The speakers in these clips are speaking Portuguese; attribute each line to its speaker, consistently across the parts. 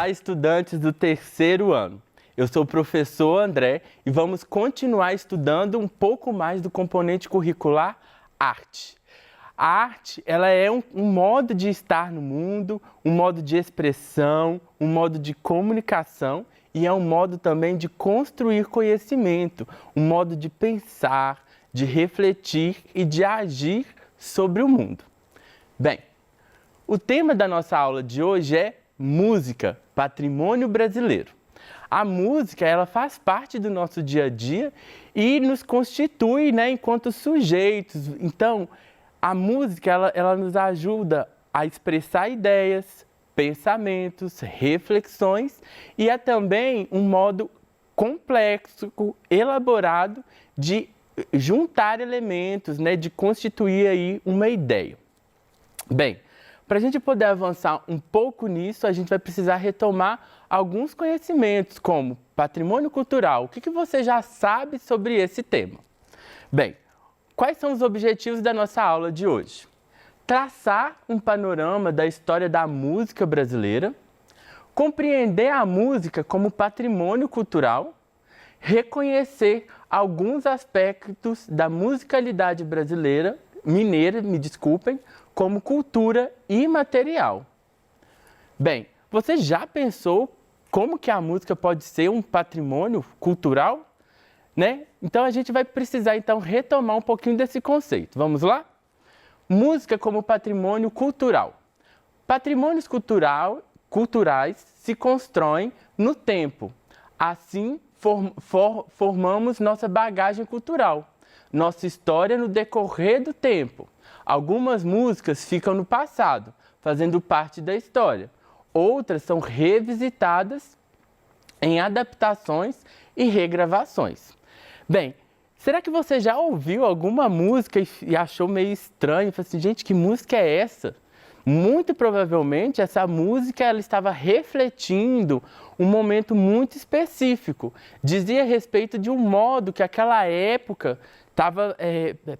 Speaker 1: Olá, estudantes do terceiro ano. Eu sou o professor André e vamos continuar estudando um pouco mais do componente curricular arte. A arte, ela é um modo de estar no mundo, um modo de expressão, um modo de comunicação e é um modo também de construir conhecimento, um modo de pensar, de refletir e de agir sobre o mundo. Bem, o tema da nossa aula de hoje é música, patrimônio brasileiro. A música, ela faz parte do nosso dia a dia e nos constitui, enquanto sujeitos. Então, a música, ela nos ajuda a expressar ideias, pensamentos, reflexões e é também um modo complexo, elaborado de juntar elementos, de constituir aí uma ideia. Bem, para a gente poder avançar um pouco nisso, a gente vai precisar retomar alguns conhecimentos, como patrimônio cultural. O que você já sabe sobre esse tema? Bem, quais são os objetivos da nossa aula de hoje? Traçar um panorama da história da música brasileira, compreender a música como patrimônio cultural, reconhecer alguns aspectos da musicalidade brasileira, mineira, me desculpem, como cultura imaterial. Bem, você já pensou como que a música pode ser um patrimônio cultural? Então a gente vai precisar retomar um pouquinho desse conceito. Vamos lá? Música como patrimônio cultural. Patrimônios culturais se constroem no tempo. Assim, formamos nossa bagagem cultural, nossa história no decorrer do tempo. Algumas músicas ficam no passado, fazendo parte da história. Outras são revisitadas em adaptações e regravações. Bem, será que você já ouviu alguma música e achou meio estranho? Falei assim, gente, que música é essa? Muito provavelmente essa música ela estava refletindo um momento muito específico. Dizia a respeito de um modo que aquela época estava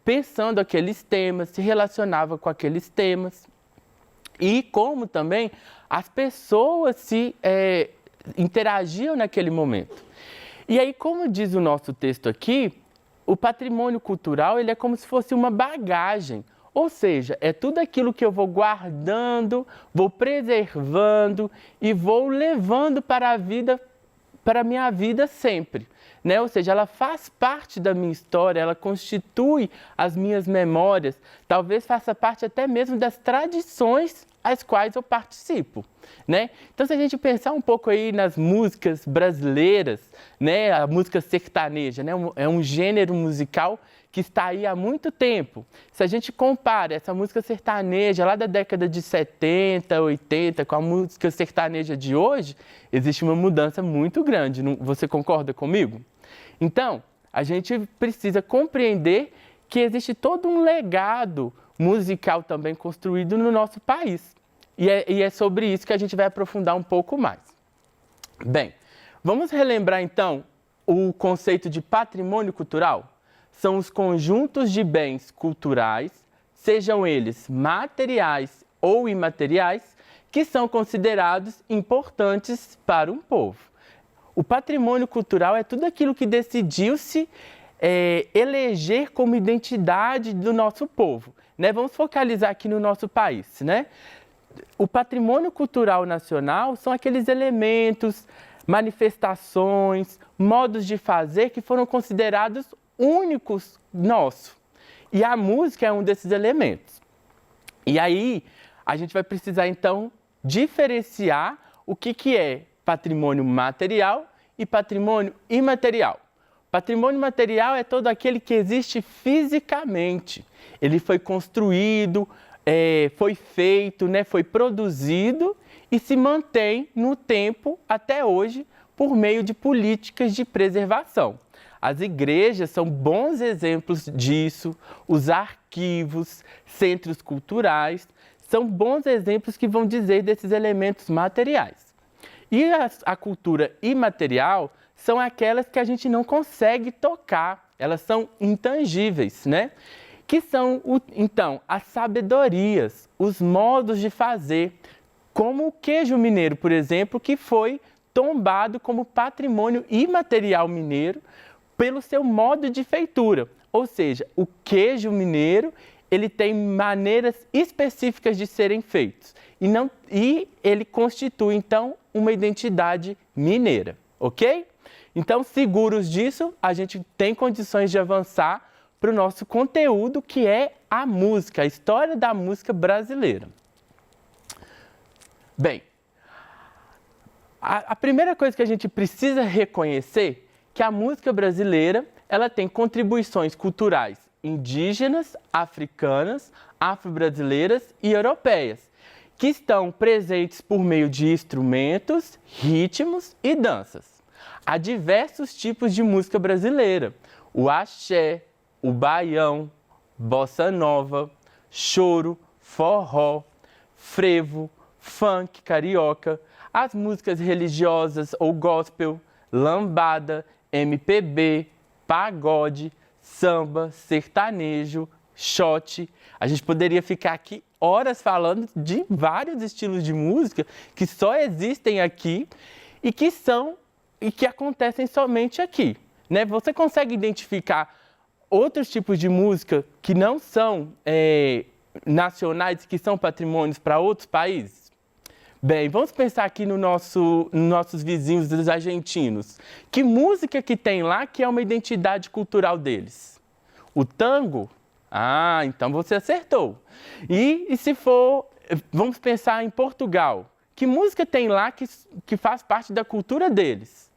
Speaker 1: pensando aqueles temas, se relacionava com aqueles temas. E como também as pessoas se interagiam naquele momento. E aí, como diz o nosso texto aqui, o patrimônio cultural ele é como se fosse uma bagagem. Ou seja, é tudo aquilo que eu vou guardando, vou preservando e vou levando para a vida, para a minha vida sempre. Ou seja, ela faz parte da minha história, ela constitui as minhas memórias, talvez faça parte até mesmo das tradições às quais eu participo. Então, se a gente pensar um pouco aí nas músicas brasileiras, a música sertaneja, é um gênero musical que está aí há muito tempo. Se a gente compara essa música sertaneja lá da década de 70, 80 com a música sertaneja de hoje, existe uma mudança muito grande. Você concorda comigo? Então, a gente precisa compreender que existe todo um legado musical também construído no nosso país. E é sobre isso que a gente vai aprofundar um pouco mais. Bem, vamos relembrar então o conceito de patrimônio cultural? São os conjuntos de bens culturais, sejam eles materiais ou imateriais, que são considerados importantes para um povo. O patrimônio cultural é tudo aquilo que decidiu-se eleger como identidade do nosso povo. Vamos focalizar aqui no nosso país. O patrimônio cultural nacional são aqueles elementos, manifestações, modos de fazer que foram considerados únicos nossos. E a música é um desses elementos. E aí, a gente vai precisar, então, diferenciar o que é patrimônio material e patrimônio imaterial. Patrimônio material é todo aquele que existe fisicamente. Ele foi construído, foi feito, foi produzido e se mantém no tempo até hoje por meio de políticas de preservação. As igrejas são bons exemplos disso, os arquivos, centros culturais, são bons exemplos que vão dizer desses elementos materiais. E a cultura imaterial são aquelas que a gente não consegue tocar, elas são intangíveis, Que são, então, as sabedorias, os modos de fazer, como o queijo mineiro, por exemplo, que foi tombado como patrimônio imaterial mineiro pelo seu modo de feitura. Ou seja, o queijo mineiro, ele tem maneiras específicas de serem feitos e ele constitui, então, uma identidade mineira, ok? Então, seguros disso, a gente tem condições de avançar para o nosso conteúdo, que é a música, a história da música brasileira. Bem, a primeira coisa que a gente precisa reconhecer é que a música brasileira ela tem contribuições culturais indígenas, africanas, afro-brasileiras e europeias, que estão presentes por meio de instrumentos, ritmos e danças. Há diversos tipos de música brasileira: o axé, o baião, bossa nova, choro, forró, frevo, funk, carioca, as músicas religiosas ou gospel, lambada, MPB, pagode, samba, sertanejo, shot. A gente poderia ficar aqui horas falando de vários estilos de música que só existem aqui e que acontecem somente aqui, né? Você consegue identificar outros tipos de música que não são nacionais, que são patrimônios para outros países? Bem, vamos pensar aqui nos nossos vizinhos dos argentinos. Que música que tem lá que é uma identidade cultural deles? O tango? Ah, então você acertou. E se for, vamos pensar em Portugal. Que música tem lá que faz parte da cultura deles?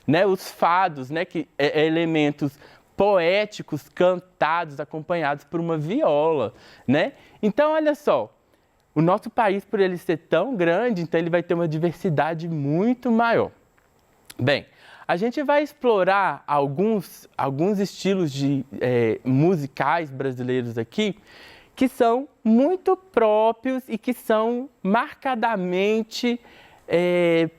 Speaker 1: Né? Os fados, né? Que é elementos poéticos, cantados, acompanhados por uma viola, né? Então, olha só. O nosso país, por ele ser tão grande, então ele vai ter uma diversidade muito maior. Bem, a gente vai explorar alguns estilos musicais brasileiros aqui, que são muito próprios e que são marcadamente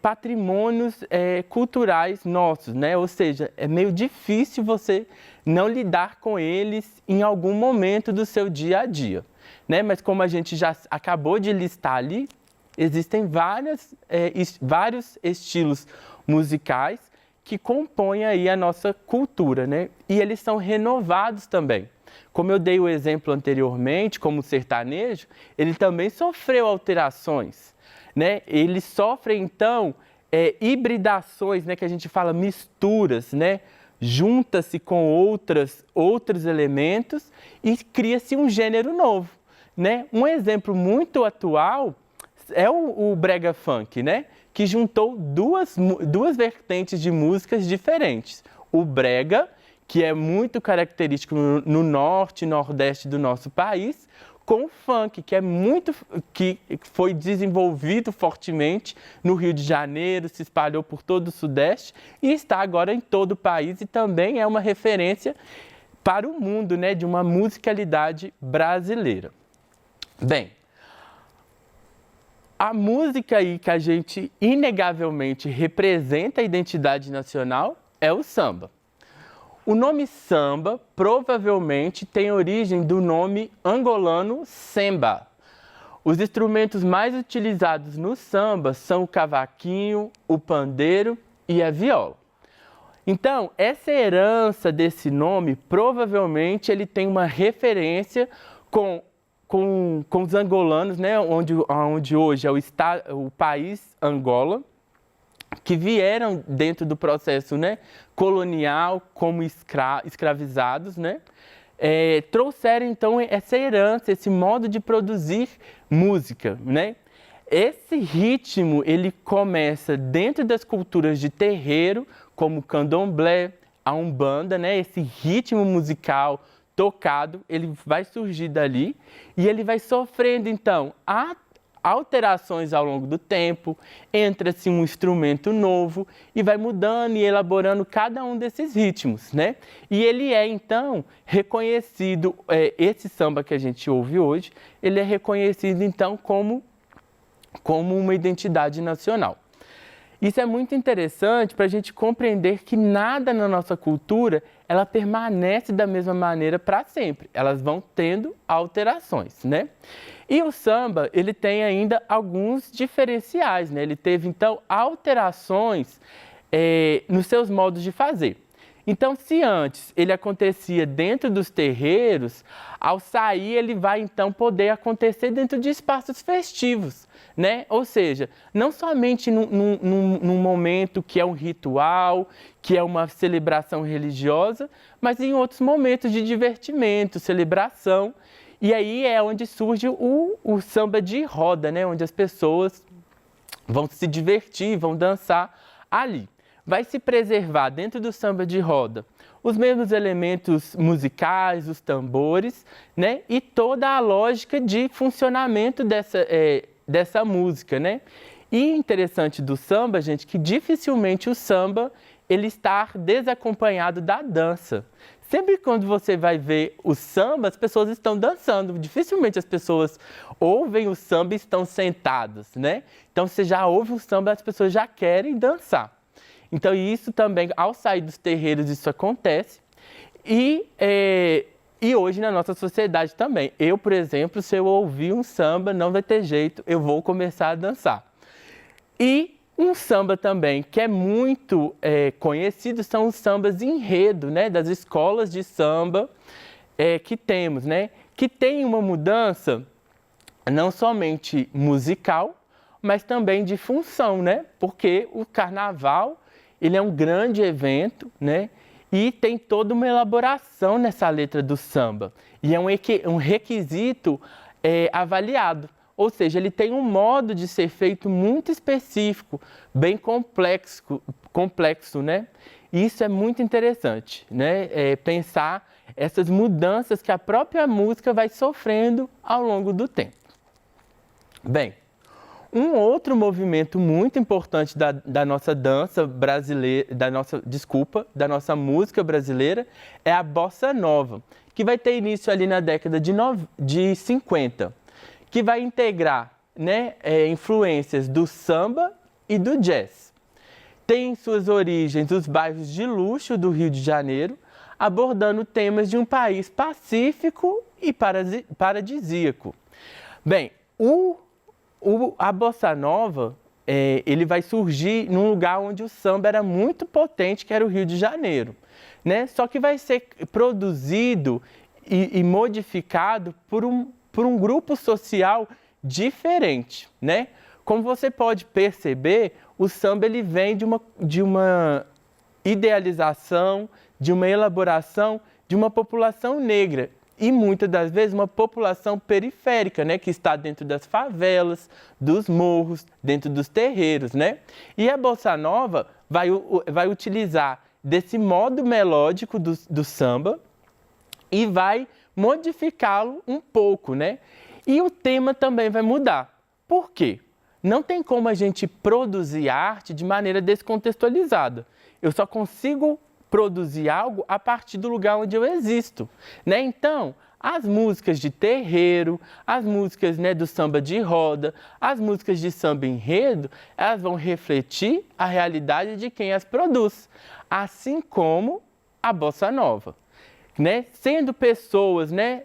Speaker 1: patrimônios culturais nossos, né? Ou seja, é meio difícil você não lidar com eles em algum momento do seu dia a dia. Né? Mas como a gente já acabou de listar ali, existem vários estilos musicais que compõem aí a nossa cultura, né? E eles são renovados também. Como eu dei o exemplo anteriormente, como o sertanejo, ele também sofreu alterações, né? Ele sofre, então, hibridações, né? Que a gente fala misturas, né? Junta-se com outros elementos e cria-se um gênero novo. Né? Um exemplo muito atual é o brega funk, né? Que juntou duas vertentes de músicas diferentes. O brega, que é muito característico no norte e nordeste do nosso país, com o funk, que foi desenvolvido fortemente no Rio de Janeiro, se espalhou por todo o Sudeste e está agora em todo o país e também é uma referência para o mundo, né? De uma musicalidade brasileira. Bem, a música aí que a gente inegavelmente representa a identidade nacional é o samba. O nome samba provavelmente tem origem do nome angolano semba. Os instrumentos mais utilizados no samba são o cavaquinho, o pandeiro e a viola. Então, essa herança desse nome, provavelmente ele tem uma referência com os angolanos, né, onde hoje é o país Angola, que vieram dentro do processo, né, colonial como escravizados, né, trouxeram então essa herança, esse modo de produzir música, né? Esse ritmo ele começa dentro das culturas de terreiro, como o candomblé, a umbanda, né? Esse ritmo musical tocado, ele vai surgir dali e ele vai sofrendo, então, alterações ao longo do tempo, entra-se um instrumento novo e vai mudando e elaborando cada um desses ritmos, né? E ele é, então, reconhecido, esse samba que a gente ouve hoje, ele é reconhecido, então, como uma identidade nacional. Isso é muito interessante para a gente compreender que nada na nossa cultura ela permanece da mesma maneira para sempre. Elas vão tendo alterações, né? E o samba, ele tem ainda alguns diferenciais, né? Ele teve, então, alterações nos seus modos de fazer. Então, se antes ele acontecia dentro dos terreiros, ao sair ele vai então poder acontecer dentro de espaços festivos, né? Ou seja, não somente num momento que é um ritual, que é uma celebração religiosa, mas em outros momentos de divertimento, celebração. E aí é onde surge o samba de roda, né? Onde as pessoas vão se divertir, vão dançar ali. Vai se preservar dentro do samba de roda os mesmos elementos musicais, os tambores, né? E toda a lógica de funcionamento dessa música, né? E interessante do samba, gente, que dificilmente o samba ele está desacompanhado da dança. Sempre quando você vai ver o samba, as pessoas estão dançando. Dificilmente as pessoas ouvem o samba e estão sentadas, né? Então, você já ouve o samba, as pessoas já querem dançar. Então, isso também, ao sair dos terreiros, isso acontece. E hoje na nossa sociedade também. Eu, por exemplo, se eu ouvir um samba, não vai ter jeito, eu vou começar a dançar. E um samba também que é muito conhecido são os sambas enredo, né? Das escolas de samba que temos, né? Que tem uma mudança não somente musical, mas também de função, né? Porque o carnaval ele é um grande evento, né? E tem toda uma elaboração nessa letra do samba. E é um requisito avaliado. Ou seja, ele tem um modo de ser feito muito específico, bem complexo, né? E isso é muito interessante, né? Pensar essas mudanças que a própria música vai sofrendo ao longo do tempo. Bem, um outro movimento muito importante da nossa dança brasileira, da nossa música brasileira, é a Bossa Nova, que vai ter início ali na década de 50, que vai integrar, né, influências do samba e do jazz. Tem em suas origens os bairros de luxo do Rio de Janeiro, abordando temas de um país pacífico e paradisíaco. Bem, a Bossa Nova, ele vai surgir num lugar onde o samba era muito potente, que era o Rio de Janeiro, né? Só que vai ser produzido e modificado por um grupo social diferente, né? Como você pode perceber, o samba ele vem de uma idealização, de uma elaboração de uma população negra. E muitas das vezes uma população periférica, né, que está dentro das favelas, dos morros, dentro dos terreiros, né? E a Bossa Nova vai utilizar desse modo melódico do samba e vai modificá-lo um pouco, né? E o tema também vai mudar. Por quê? Não tem como a gente produzir arte de maneira descontextualizada. Eu só consigo produzir algo a partir do lugar onde eu existo, né? Então, as músicas de terreiro, as músicas, né, do samba de roda, as músicas de samba enredo, elas vão refletir a realidade de quem as produz, assim como a Bossa Nova, né? Sendo pessoas, né,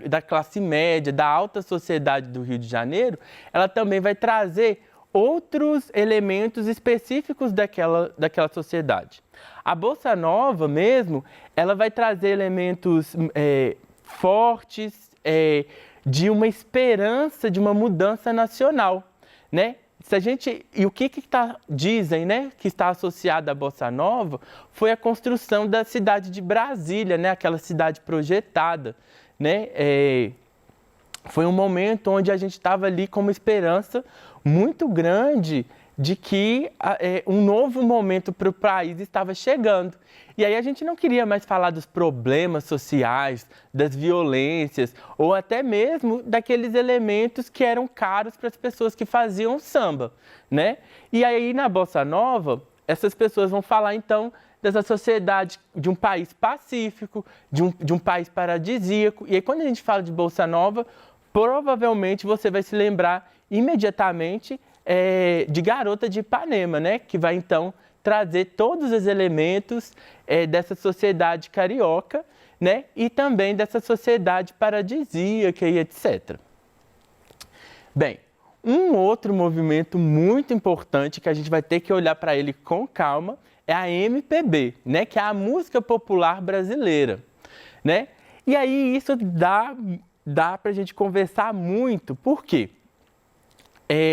Speaker 1: da classe média, da alta sociedade do Rio de Janeiro, ela também vai trazer outros elementos específicos daquela sociedade. A Bossa Nova mesmo, ela vai trazer elementos fortes de uma esperança de uma mudança nacional, né? E o que dizem, né, que está associado à Bossa Nova foi a construção da cidade de Brasília, né, aquela cidade projetada, né? Foi um momento onde a gente estava ali com uma esperança muito grande de que um novo momento para o país estava chegando. E aí a gente não queria mais falar dos problemas sociais, das violências, ou até mesmo daqueles elementos que eram caros para as pessoas que faziam samba, né? E aí na Bossa Nova, essas pessoas vão falar então dessa sociedade, de um país pacífico, de um país paradisíaco. E aí quando a gente fala de Bossa Nova, provavelmente você vai se lembrar imediatamente de Garota de Ipanema, né? Que vai então trazer todos os elementos dessa sociedade carioca, né? E também dessa sociedade paradisíaca e etc. Bem, um outro movimento muito importante que a gente vai ter que olhar para ele com calma é a MPB, né? Que é a música popular brasileira, né? E aí isso dá para a gente conversar muito, por quê?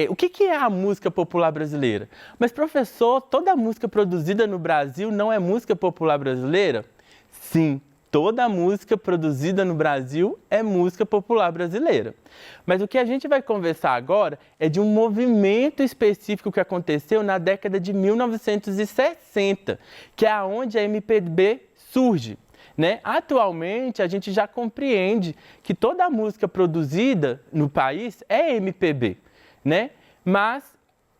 Speaker 1: O que é a música popular brasileira? Mas, professor, toda música produzida no Brasil não é música popular brasileira? Sim, toda música produzida no Brasil é música popular brasileira. Mas o que a gente vai conversar agora é de um movimento específico que aconteceu na década de 1960, que é onde a MPB surge, né? Atualmente, a gente já compreende que toda a música produzida no país é MPB, né? Mas,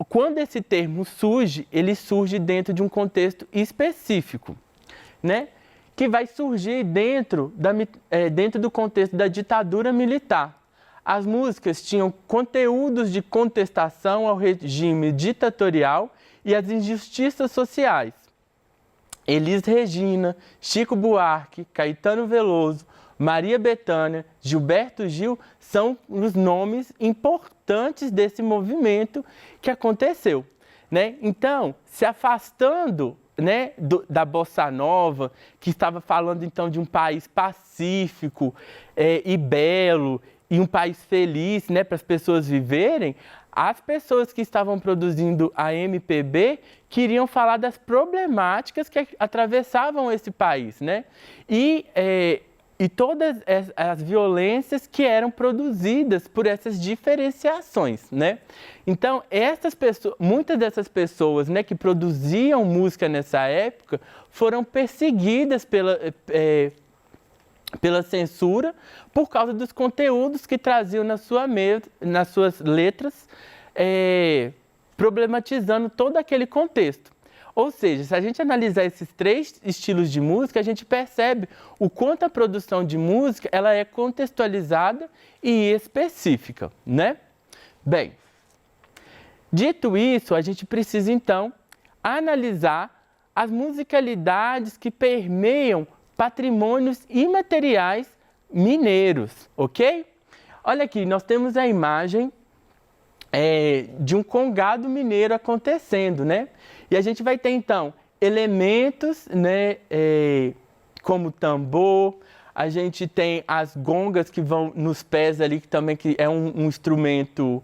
Speaker 1: quando esse termo surge, ele surge dentro de um contexto específico, né? Que vai surgir dentro do contexto da ditadura militar. As músicas tinham conteúdos de contestação ao regime ditatorial e às injustiças sociais. Elis Regina, Chico Buarque, Caetano Veloso, Maria Bethânia, Gilberto Gil são os nomes importantes desse movimento que aconteceu, né? Então, se afastando, né, da Bossa Nova, que estava falando então de um país pacífico e belo, e um país feliz, né, para as pessoas viverem, as pessoas que estavam produzindo a MPB queriam falar das problemáticas que atravessavam esse país, né? E todas as violências que eram produzidas por essas diferenciações, né? Então, muitas dessas pessoas, né, que produziam música nessa época foram perseguidas pela censura por causa dos conteúdos que traziam nas suas letras, problematizando todo aquele contexto. Ou seja, se a gente analisar esses três estilos de música, a gente percebe o quanto a produção de música ela é contextualizada e específica, né? Bem, dito isso, a gente precisa então analisar as musicalidades que permeiam patrimônios imateriais mineiros, ok? Olha aqui, nós temos a imagem de um congado mineiro acontecendo, né? E a gente vai ter, então, elementos, né, como tambor, a gente tem as gongas que vão nos pés ali, que é um instrumento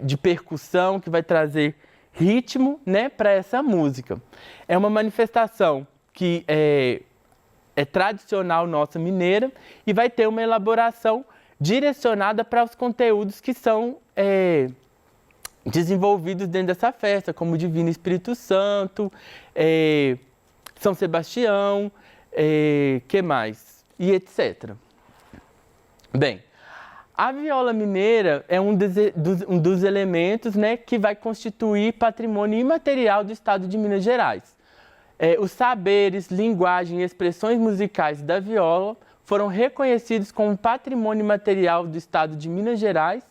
Speaker 1: de percussão que vai trazer ritmo, né, para essa música. É uma manifestação que é tradicional nossa mineira e vai ter uma elaboração direcionada para os conteúdos que são desenvolvidos dentro dessa festa, como Divino Espírito Santo, São Sebastião, que mais? E etc. Bem, a viola mineira é um dos elementos, né, que vai constituir patrimônio imaterial do estado de Minas Gerais. Os saberes, linguagem e expressões musicais da viola foram reconhecidos como patrimônio imaterial do estado de Minas Gerais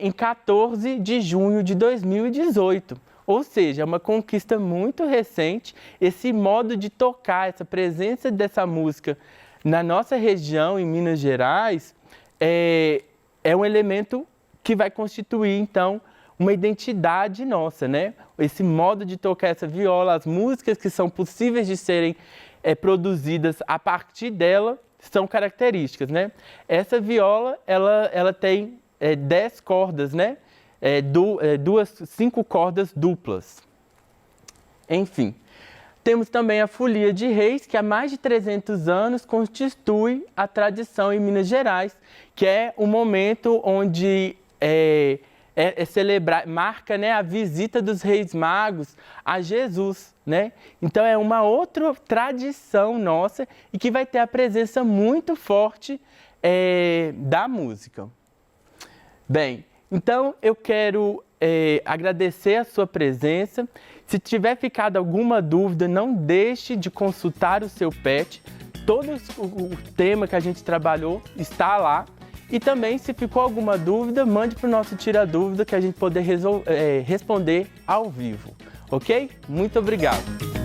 Speaker 1: em 14 de junho de 2018. Ou seja, é uma conquista muito recente. Esse modo de tocar, essa presença dessa música na nossa região, em Minas Gerais, é um elemento que vai constituir, então, uma identidade nossa, né? Esse modo de tocar essa viola, as músicas que são possíveis de serem produzidas a partir dela, são características, né? Essa viola, ela tem 10 cordas, né? 5 cordas duplas. Enfim, temos também a Folia de Reis, que há mais de 300 anos constitui a tradição em Minas Gerais, que é o momento onde marca, né, a visita dos Reis Magos a Jesus, né? Então é uma outra tradição nossa e que vai ter a presença muito forte da música. Bem, então eu quero agradecer a sua presença. Se tiver ficado alguma dúvida, não deixe de consultar o seu PET. Todo o tema que a gente trabalhou está lá. E também, se ficou alguma dúvida, mande para o nosso Tira Dúvida que a gente poder responder ao vivo, ok? Muito obrigado!